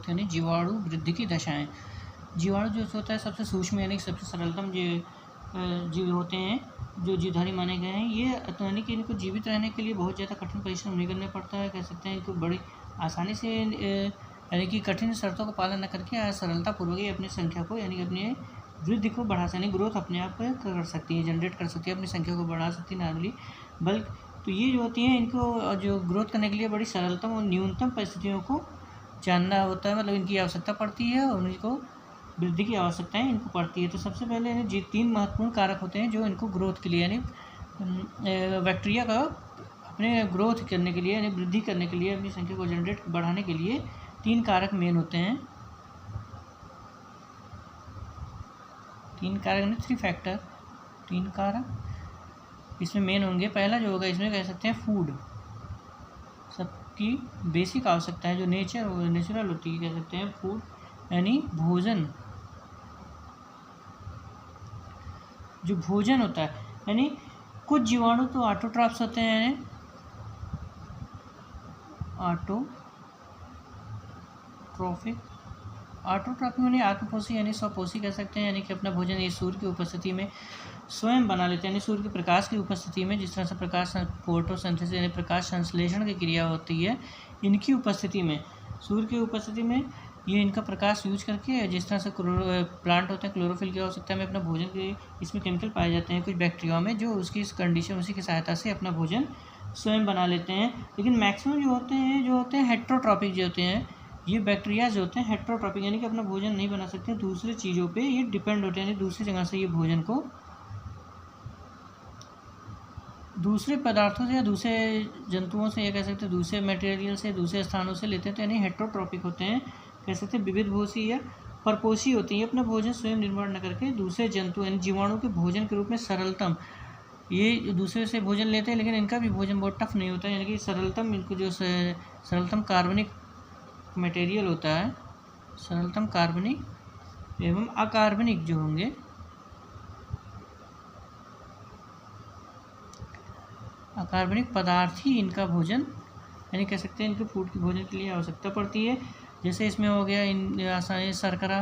Growth यानी जीवाणु वृद्धि की दशाएं। जीवाणु जो होता है सबसे सूक्ष्म यानी सबसे सरलतम जीव होते हैं जो जीवधारी माने गए हैं। ये यानी कि इनको जीवित रहने के लिए बहुत ज़्यादा कठिन परिश्रम नहीं करना पड़ता है। कह सकते हैं इनको बड़ी आसानी से यानी कि कठिन शर्तों का पालन न करके सरलतापूर्वक ये अपनी संख्या को यानी कि अपनी वृद्धि को बढ़ा सकती है, ग्रोथ अपने आप कर सकती है, जनरेट कर सकती है, अपनी संख्या को बढ़ा सकती है नॉर्मली बल्क। तो ये जो होती हैं इनको जो ग्रोथ करने के लिए बड़ी सरलतम और न्यूनतम परिस्थितियों को जानना होता है, मतलब इनकी आवश्यकता पड़ती है और इनको वृद्धि की आवश्यकताएं इनको पड़ती है। तो सबसे पहले यानी 3 महत्वपूर्ण कारक होते हैं जो इनको ग्रोथ के लिए यानी बैक्टीरिया का अपने ग्रोथ करने के लिए यानी वृद्धि करने के लिए अपनी संख्या को जनरेट बढ़ाने के लिए 3 कारक मेन होते हैं। 3 कारक यानी 3 फैक्टर, 3 कारक इसमें मेन होंगे। पहला जो होगा इसमें कह सकते हैं फूड, सबकी बेसिक आवश्यकता है जो नेचुरल होती है, कह सकते हैं फूड यानी भोजन। जो भोजन होता है यानी कुछ जीवाणु तो ऑटोट्रॉफ्स होते हैं, ऑटोट्रॉफिक यानी आत्मपोषी यानी स्वपोषी कह सकते हैं, यानी कि अपना भोजन ये सूर्य की उपस्थिति में स्वयं बना लेते हैं, यानी सूर्य के प्रकाश की उपस्थिति में। जिस तरह से प्रकाश फोटोसिंथेसिस यानी प्रकाश संश्लेषण की क्रिया होती है इनकी उपस्थिति में, सूर्य की उपस्थिति में ये इनका प्रकाश यूज करके, जिस तरह से प्लांट होते हैं क्लोरोफिल की आवश्यकता में अपना भोजन के इसमें केमिकल पाए जाते हैं कुछ बैक्टीरिया में जो उसकी कंडीशन उसी की सहायता से अपना भोजन स्वयं बना लेते हैं। लेकिन मैक्सिमम जो होते हैं हेट्रोट्रॉपिक जो होते हैं, ये बैक्टीरिया जो होते हैं हेट्रोट्रॉपिक यानी कि अपना भोजन नहीं बना सकते, दूसरी चीज़ों पे ये डिपेंड होते हैं, यानी दूसरी जगह से ये भोजन को दूसरे पदार्थों से या दूसरे जंतुओं से, ये कह सकते हैं दूसरे मटेरियल से, दूसरे स्थानों से लेते हैं, तो यानी हेट्रोट्रॉपिक होते हैं। कह सकते हैं विविध भोजी या परपोषी होती है, अपना भोजन स्वयं निर्माण न करके दूसरे जंतु यानी जीवाणु के भोजन के रूप में सरलतम ये दूसरे से भोजन लेते हैं, लेकिन इनका भी भोजन बहुत टफ नहीं होता है, यानी कि सरलतम इनको जो सरलतम कार्बनिक मटेरियल होता है, सरलतम कार्बनिक एवं अकार्बनिक जो होंगे, अकार्बनिक पदार्थ ही इनका भोजन यानी कह सकते हैं इनके फूड के भोजन के लिए आवश्यकता पड़ती है। जैसे इसमें हो गया इन आसानी शर्करा,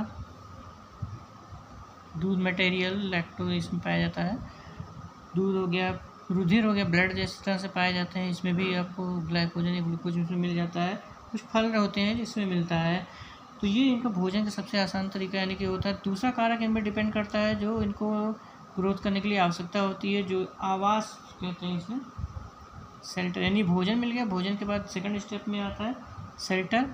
दूध मटेरियल लैक्टोज इसमें पाया जाता है, दूध हो गया, रुधिर हो गया, ब्लड जिस तरह से पाए जाते हैं, इसमें भी आपको ग्लाइकोजन या ग्लूकोज इसमें मिल जाता है, कुछ फल होते हैं जिसमें मिलता है। तो ये इनका भोजन का सबसे आसान तरीका यानी कि होता है। दूसरा कारक इनमें डिपेंड करता है जो इनको ग्रोथ करने के लिए आवश्यकता होती है, जो आवास कहते हैं इसमें, शेल्टर, यानी भोजन मिल गया, भोजन के बाद सेकंड स्टेप में आता है शेल्टर,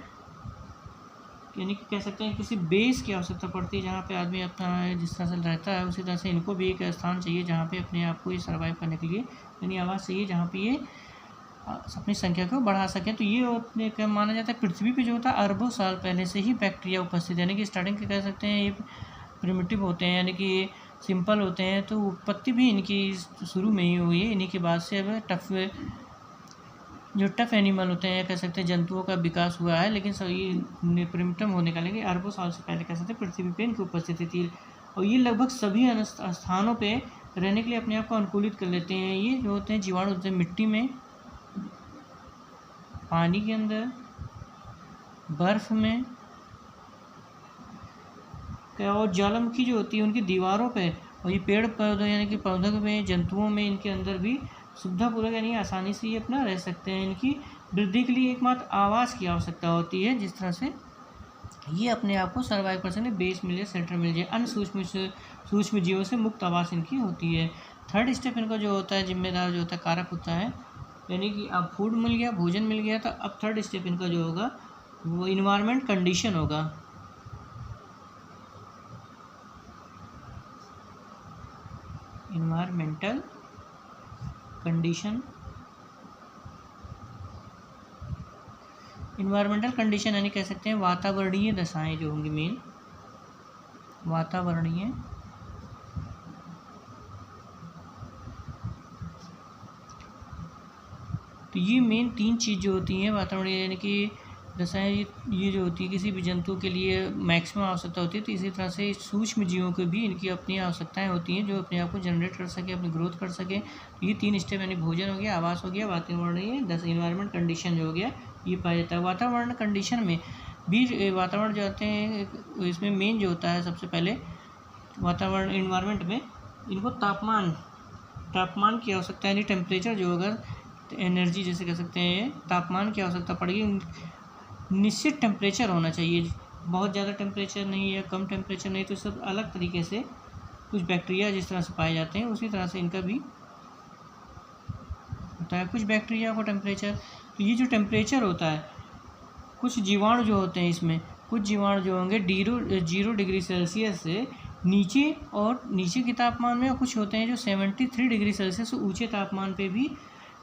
यानी कि कह सकते हैं किसी बेस की आवश्यकता पड़ती है जहाँ पे आदमी अपना जिस तरह से रहता है उसी तरह से इनको भी एक स्थान चाहिए जहाँ पे अपने आप को ये सर्वाइव करने के लिए यानी आवास चाहिए जहाँ पे ये अपनी संख्या को बढ़ा सकें। तो ये क्या माना जाता है पृथ्वी पे जो होता है अरबों साल पहले से ही बैक्टीरिया उपस्थित है, यानी कि स्टार्टिंग के कह सकते हैं ये प्रिमिटिव होते हैं, यानी कि सिंपल होते हैं, तो उत्पत्ति भी इनकी शुरू में ही हुई है। इन्हीं के बाद से अब टफ एनिमल होते हैं, कह सकते हैं जंतुओं का विकास हुआ है, लेकिन सभी प्रिमिटिव होने का लेकिन अरबों साल से पहले कह सकते हैं पृथ्वी पे इनकी उपस्थिति थी। और ये लगभग सभी स्थानों पे रहने के लिए अपने आप को अनुकूलित कर लेते हैं। ये जो होते हैं जीवाणु होते हैं मिट्टी में, पानी के अंदर, बर्फ में, और ज्वालामुखी जो होती है उनकी दीवारों पे, और ये पेड़ पौधे यानी कि पौधों में, जंतुओं में, इनके अंदर भी सुविधापूर्वक यानी आसानी से ये अपना रह सकते हैं। इनकी वृद्धि के लिए एकमात्र आवास की आवश्यकता होती है, जिस तरह से ये अपने आप को सर्वाइव कर सकें, बेस मिल जाए, शेल्टर मिल जाए, अन्य सूक्ष्म जीवों से मुक्त आवास इनकी होती है। थर्ड स्टेप इनका जो होता है जिम्मेदार जो होता है कारक होता है, यानी कि अब फूड मिल गया, भोजन मिल गया, तो अब थर्ड स्टेप इनका जो होगा वो इन्वायरमेंट कंडीशन होगा। इन्वायरमेंटल कंडीशन, इन्वायरमेंटल कंडीशन यानी कह सकते हैं वातावरणीय दशाएं जो होंगी मेन, वातावरणीय तो ये मेन 3 चीज़ जो होती हैं वातावरणीय यानी कि दशाएं, ये जो होती है किसी भी जंतु के लिए मैक्सिमम आवश्यकता होती है। तो इसी तरह से सूक्ष्म जीवों को भी इनकी अपनी आवश्यकताएं होती हैं जो अपने आप को जनरेट कर सके, अपनी ग्रोथ कर सके। तो ये 3 स्टेप यानी भोजन हो गया, आवास हो गया, वातावरणीय इन्वायरमेंट कंडीशन जो हो गया ये पाया जाता है। वातावरण कंडीशन में वातावरण जो होते हैं इसमें मेन जो होता है सबसे पहले वातावरण इन्वायरमेंट में इनको तापमान की आवश्यकता है, यानी टेम्परेचर जो होगा, एनर्जी जैसे कह सकते हैं, तापमान की आवश्यकता पड़ेगी। निश्चित टेम्परेचर होना चाहिए, बहुत ज़्यादा टेम्परेचर नहीं या कम टेम्परेचर नहीं, तो सब अलग तरीके से कुछ बैक्टीरिया जिस तरह से पाए जाते हैं उसी तरह से इनका भी होता है। कुछ बैक्टीरिया को टेम्परेचर, तो ये जो टेम्परेचर होता है, कुछ जीवाणु जो होते हैं इसमें, कुछ जीवाणु जो होंगे 0 डिग्री सेल्सियस से नीचे और नीचे के तापमान में, और कुछ होते हैं जो 73 डिग्री सेल्सियस से ऊंचे तापमान पे भी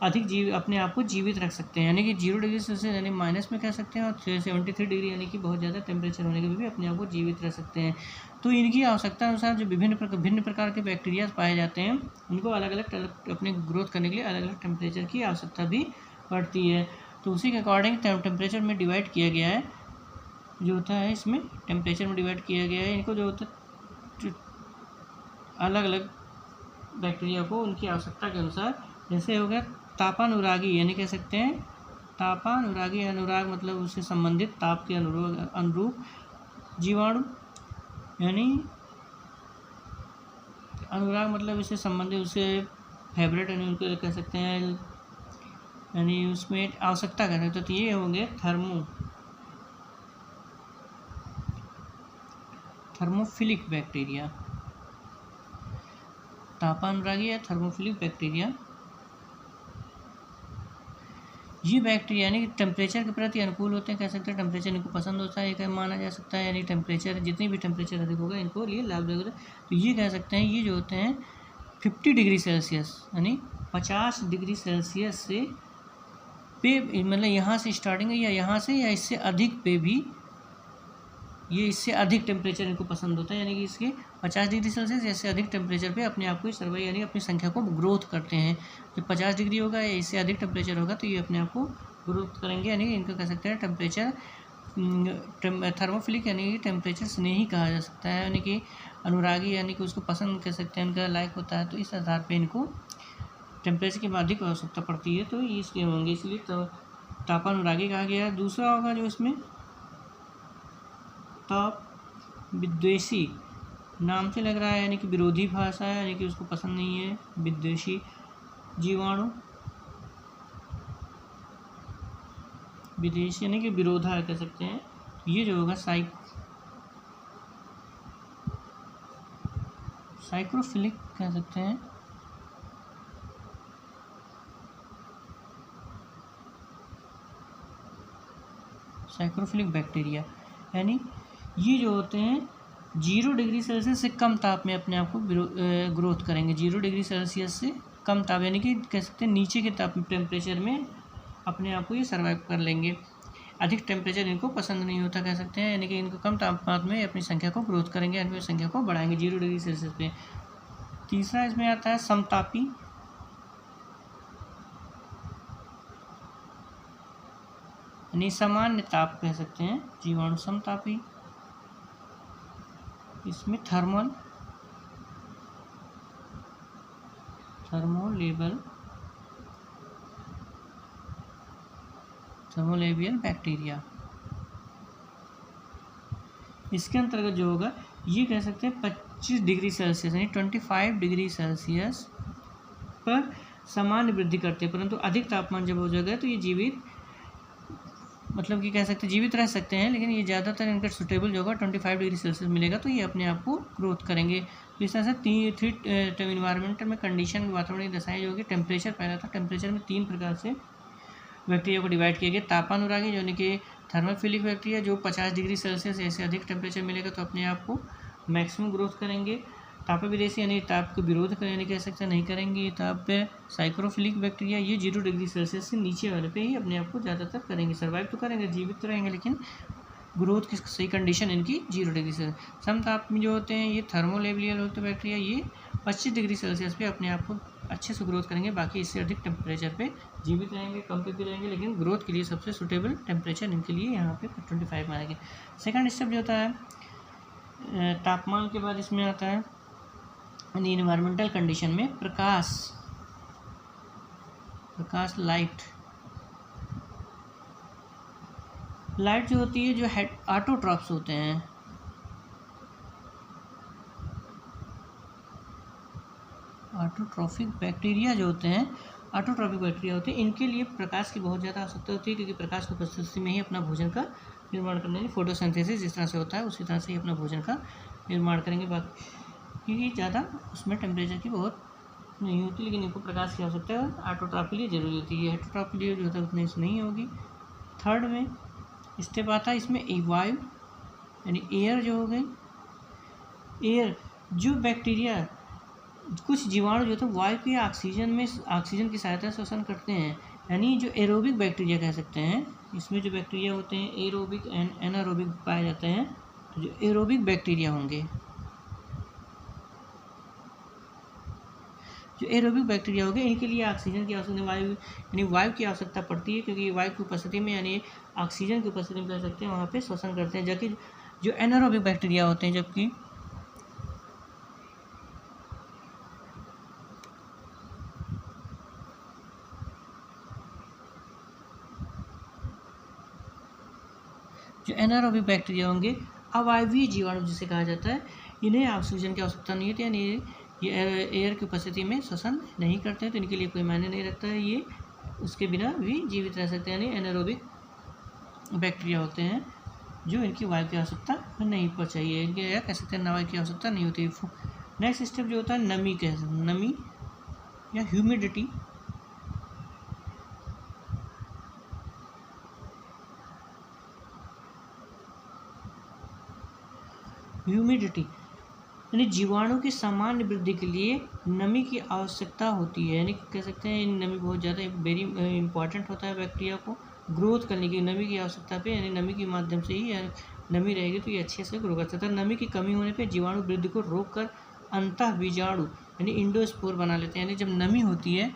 अधिक अपने आप को जीवित रख सकते हैं, यानी कि 0 डिग्री सेल्सियस यानी माइनस में कह सकते हैं, और 73 डिग्री यानी कि बहुत ज़्यादा टेम्परेचर होने के भी अपने आप को जीवित रख सकते हैं। तो इनकी आवश्यकता अनुसार जो भिन्न प्रकार के बैक्टीरिया पाए जाते हैं उनको अलग अलग अपने ग्रोथ करने के लिए अलग अलग टेम्परेचर की आवश्यकता भी पड़ती है। तो उसी के अकॉर्डिंग टेम्परेचर में डिवाइड किया गया है, जो होता है इसमें टेम्परेचर में डिवाइड किया गया है। इनको जो होता है अलग अलग बैक्टीरिया को उनकी आवश्यकता के अनुसार, जैसे हो गया तापानुरागी, यानी कह सकते हैं तापानुरागी, अनुराग मतलब उससे संबंधित ताप के अनुरूप जीवाणु, यानी अनुराग मतलब इससे संबंधित उससे फेवरेट, यानी उनको कह सकते हैं, यानी उसमें आवश्यकता कर सकते। तो ये होंगे थर्मोफिलिक बैक्टीरिया, तापानुरागी या थर्मोफिलिक बैक्टीरिया। ये बैक्टीरिया यानी कि टेम्परेचर के प्रति अनुकूल होते हैं, कह सकते हैं टेम्परेचर इनको पसंद होता है, ये माना जा सकता है, यानी टेम्परेचर जितनी भी टेम्परेचर अधिक होगा इनको लिए लाभदायक होता है। तो ये कह सकते हैं ये जो होते हैं 50 डिग्री सेल्सियस यानी 50 डिग्री सेल्सियस से पे, मतलब यहाँ से स्टार्टिंग है या यहाँ से या इससे अधिक पे भी, ये इससे अधिक टेम्परेचर इनको पसंद होता है, यानी कि इसके 50 डिग्री सेल्सियस या इससे अधिक टेम्परेचर पे अपने आप को सर्वाइव यानी अपनी संख्या को ग्रोथ करते हैं। जब 50 डिग्री होगा या इससे अधिक टेम्परेचर होगा तो ये अपने आप को ग्रोथ करेंगे, यानी कि इनको कह सकते हैं टेम्परेचर थर्मोफिलिक, यानी कि टेम्परेचर स्नेही कहा जा सकता है, यानी कि अनुरागी यानी कि उसको पसंद कह सकते हैं, उनका लाइक होता है। तो इस आधार पर इनको टेम्परेचर की अधिक आवश्यकता पड़ती है, तो ये इसके होंगे, इसलिए तो तापानुरागी कहा गया है। दूसरा होगा जो इसमें ताप विद्वेषी, नाम से लग रहा है यानी कि विरोधी भाषा है, यानी कि उसको पसंद नहीं है, विद्वेषी जीवाणु, विदेशी यानी कि विरोधा कह सकते हैं। ये जो होगा साइक्रोफिलिक कह सकते हैं, साइक्रोफिलिक बैक्टीरिया, यानी ये जो होते हैं 0 डिग्री सेल्सियस से कम ताप में अपने आप को ग्रोथ करेंगे। 0 डिग्री सेल्सियस से कम ताप यानी कि कह सकते हैं नीचे के ताप टेम्परेचर में अपने आप को ये सर्वाइव कर लेंगे। अधिक टेम्परेचर इनको पसंद नहीं होता कह सकते हैं, यानी कि इनको कम तापमान में अपनी संख्या को ग्रोथ करेंगे, अपनी संख्या को बढ़ाएंगे 0 डिग्री सेल्सियस पे। तीसरा इसमें आता है समतापी, यानी सामान्य ताप कह सकते हैं जीवाणु समतापी। इसमें थर्मोलेबियल बैक्टीरिया, इसके अंतर्गत जो होगा ये कह सकते हैं 25 डिग्री सेल्सियस यानी 25 डिग्री सेल्सियस पर सामान्य वृद्धि करते हैं, परंतु अधिक तापमान जब हो जाएगा तो ये जीवित मतलब कि कह सकते हैं जीवित रह सकते हैं, लेकिन ये ज़्यादातर इनका सुटेबल जो होगा 25 डिग्री सेल्सियस मिलेगा तो ये अपने आप को ग्रोथ करेंगे। तो इस तरह से थ्री इन्वायरमेंटल में कंडीशन वातावरण की दशाएं जो होगी, टेम्परेचर पहला था, टेम्परेचर में 3 प्रकार से बैक्टीरिया को डिवाइड किया गया। तापानुरागी यानी कि थर्मोफिलिक बैक्टीरिया जो 50 डिग्री सेल्सियस ऐसे अधिक टेम्परेचर मिलेगा तो अपने आप को मैक्सिमम ग्रोथ करेंगे। ताप विदेशी यानी ताप को विरोध यानी कह सकते नहीं करेंगे। ताप साइक्रोफिलिक बैक्टीरिया ये 0 डिग्री सेल्सियस से नीचे वाले पे ही अपने आप को ज़्यादातर करेंगे, सर्वाइव तो करेंगे, जीवित तो रहेंगे, लेकिन ग्रोथ की सही कंडीशन इनकी 0 डिग्री सेल्सियस। सम ताप में जो होते हैं ये थर्मोलेबियल होते बैक्टीरिया, ये 25 डिग्री सेल्सियस पे अपने आप को अच्छे से ग्रोथ करेंगे, बाकी इससे अधिक टेम्परेचर पे जीवित रहेंगे, कम पे भी रहेंगे, लेकिन ग्रोथ के लिए सबसे सुटेबल टेम्परेचर इनके लिए यहाँ पे 25 माना गया। सेकंड स्टेप जो होता है तापमान के बाद इसमें आता है इन्वायरमेंटल कंडीशन में प्रकाश लाइट, लाइट जो होती है, जो ऑटोट्रॉफ्स होते हैं, ऑटोट्रॉफिक बैक्टीरिया जो होते हैं, ऑटोट्रॉफिक बैक्टीरिया होते हैं, इनके लिए प्रकाश की बहुत ज़्यादा आवश्यकता होती है, क्योंकि प्रकाश की उपस्थिति में ही अपना भोजन का निर्माण करने में फोटोसिंथेसिस जिस तरह से होता है उसी तरह से ही अपना भोजन का निर्माण करेंगे। बाकी क्योंकि ज़्यादा उसमें टेम्परेचर की बहुत नहीं होती, लेकिन इनको प्रकाश की आवश्यकता है, ऑटोट्रॉफ के लिए जरूरी होती है। हेटरोट्रॉफ के लिए जो होता है उतनी नहीं होगी। थर्ड में स्टेप आता है इसमें वायु यानी एयर जो हो गई। एयर जो बैक्टीरिया, कुछ जीवाणु जो होते हैं वायु के ऑक्सीजन की सहायता से श्वसन करते हैं, यानी जो एरोबिक बैक्टीरिया कह सकते हैं। इसमें जो बैक्टीरिया होते हैं एरोबिक एंड एनारोबिक पाए जाते हैं। तो जो एरोबिक बैक्टीरिया होंगे, जो एरोबिक बैक्टीरिया होंगे, इनके लिए ऑक्सीजन की आवश्यकता, वायु की आवश्यकता पड़ती है, क्योंकि वायु की उपस्थिति में यानी ऑक्सीजन की उपस्थिति में कह सकते हैं वहाँ पे श्वसन करते हैं। जबकि जो एनारोबिक बैक्टीरिया होते हैं, जबकि जो एनारोबिक बैक्टीरिया होंगे, अवायवीय जीवाणु जिसे कहा जाता है, इन्हें ऑक्सीजन की आवश्यकता नहीं होती, यानी ये एयर की उपस्थिति में श्वसन नहीं करते हैं, तो इनके लिए कोई मायने नहीं रखता है, ये उसके बिना भी जीवित रह सकते हैं। यानी एनारोबिक बैक्टीरिया होते हैं जो इनकी वायु की आवश्यकता नहीं चाहिए, इनके या कह सकते हैं वायु की आवश्यकता नहीं होती। नेक्स्ट स्टेप जो होता है नमी या ह्यूमिडिटी। यानी जीवाणु की सामान्य वृद्धि के लिए नमी की आवश्यकता होती है, यानी कह सकते हैं नमी बहुत ज़्यादा वेरी इंपॉर्टेंट होता है बैक्टीरिया को ग्रोथ करने की। नमी की आवश्यकता पे, यानी नमी के माध्यम से ही नमी रहेगी तो ये अच्छे से ग्रो कर सकता है। नमी की कमी होने पे जीवाणु वृद्धि को रोककर अंतः बीजाणु यानी इंडोस्पोर बना लेते हैं। यानी जब नमी होती है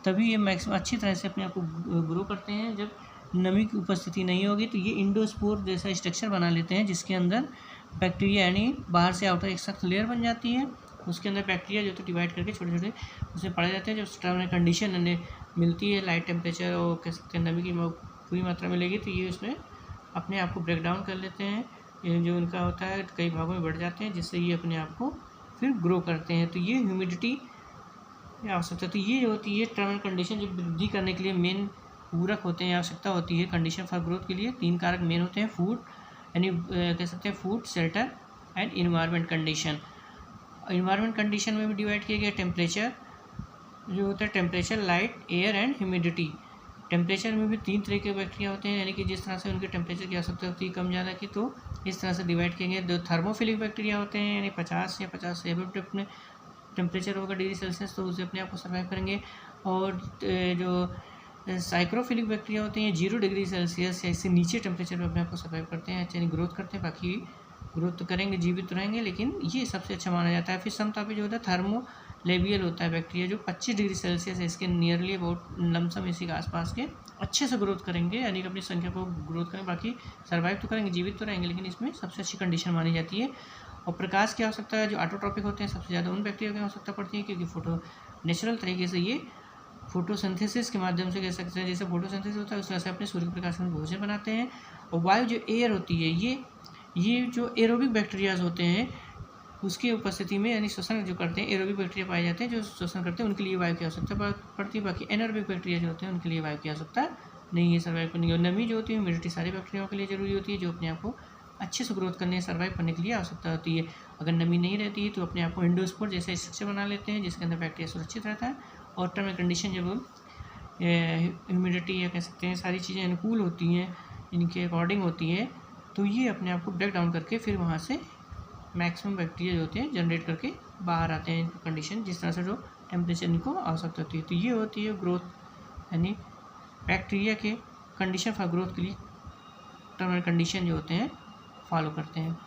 तभी ये मैक्सिमम अच्छी तरह से अपने आप को ग्रो करते हैं। जब नमी की उपस्थिति नहीं होगी तो ये इंडोस्पोर जैसा स्ट्रक्चर बना लेते हैं, जिसके अंदर बैक्टीरिया यानी बाहर से आउटर एक सख्त लेयर बन जाती है, उसके अंदर बैक्टीरिया जो तो डिवाइड करके छोटे छोटे उसमें पड़े जाते हैं। जब टर्मिनल कंडीशन मिलती है, लाइट टेम्परेचर और कह सकते हैं नमी की पूरी मात्रा मिलेगी, तो ये उसमें अपने आप को ब्रेक डाउन कर लेते हैं। ये जो उनका होता है कई भागों में बढ़ जाते हैं, जिससे ये अपने आप को फिर ग्रो करते हैं। तो ये ह्यूमिडिटी की आवश्यकता, तो ये जो होती है टर्मिनल कंडीशन जो वृद्धि करने के लिए मेन पूरक होते हैं, आवश्यकता होती है कंडीशन फॉर ग्रोथ के लिए। 3 कारक मेन होते हैं, फूड यानी कह सकते हैं food, shelter and environment condition. Environment condition में भी डिवाइड किया गया टेम्परेचर जो होता है, temperature, light, air and humidity. Temperature में भी 3 तरह के बैक्टीरिया होते हैं, यानी कि जिस तरह से उनके टेम्परेचर की आवश्यकता होती है कम ज़्यादा की, तो इस तरह से डिवाइड किए गए। 2 थर्मोफिलिक बैक्टीरिया होते हैं, यानी 50 या 50 से अबव अपने टेम्परेचर होगा डिग्री सेल्सियस, तो उसे अपने आप को सर्वाइव करेंगे। और जो साइक्रोफिलिक बैक्टीरिया होते हैं 0 डिग्री सेल्सियस या इससे नीचे टेम्परेचर में अपने आप को सर्वाइव करते हैं, यानी ग्रोथ करते हैं। बाकी ग्रोथ तो करेंगे, जीवित तो रहेंगे, लेकिन ये सबसे अच्छा माना जाता है। फिर समतापी जो होता है थर्मोलेबियल होता है बैक्टीरिया, जो 25 डिग्री सेल्सियस है इसके नियरली अबाउट लमसम इसी के आसपास के अच्छे से ग्रोथ करेंगे, यानी कि अपनी संख्या को ग्रोथ करें। बाकी सर्वाइव तो करेंगे, जीवित तो रहेंगे, लेकिन इसमें सबसे अच्छी कंडीशन मानी जाती है। और प्रकाश की आवश्यकता है, जो ऑटोट्रॉपिक होते हैं सबसे ज़्यादा उन बैक्टीरिया की आवश्यकता पड़ती है, क्योंकि नेचुरल तरीके से ये फोटोसिंथेसिस के माध्यम से कह सकते हैं, जैसे फोटोसिंथेसिस होता है उस तरह से अपने सूर्य प्रकाश में भोजन बनाते हैं। और वायु जो एयर होती है, ये जो एरोबिक बैक्टीरियाज होते हैं उसकी उपस्थिति में यानी श्वसन जो करते हैं, एरोबिक बैक्टीरिया पाए जाते हैं जो श्वसन करते हैं, उनके लिए वायु की आवश्यकता पड़ती है। बाकी एनारोबिक बैक्टीरिया जो होते हैं उनके लिए वायु की आवश्यकता नहीं है सर्वाइव करने की। और नमी जो होती है ह्यूमिडिटी सारे बैक्टीरियाओं के लिए जरूरी होती है, जो अपने आप को अच्छे से ग्रोथ करने सर्वाइव करने के लिए आवश्यकता होती है। अगर नमी नहीं रहती है तो अपने आप को इंडोस्पोर जैसा स्ट्रक्चर बना लेते हैं, जिसके अंदर बैक्टीरिया सुरक्षित रहता है। और टर्म एंड कंडीशन जब ह्यूमिडिटी या कह सकते हैं सारी चीज़ें अनुकूल होती हैं, इनके अकॉर्डिंग होती है, तो ये अपने आप को ब्रेक डाउन करके फिर वहाँ से मैक्सिमम बैक्टीरिया जो होते हैं जनरेट करके बाहर आते हैं कंडीशन जिस तरह से जो टेम्परेचर इनको आवश्यकता होती है। तो ये होती है ग्रोथ, यानी बैक्टीरिया के कंडीशन फॉर ग्रोथ के लिए टर्म एंड कंडीशन जो होते हैं फॉलो करते हैं।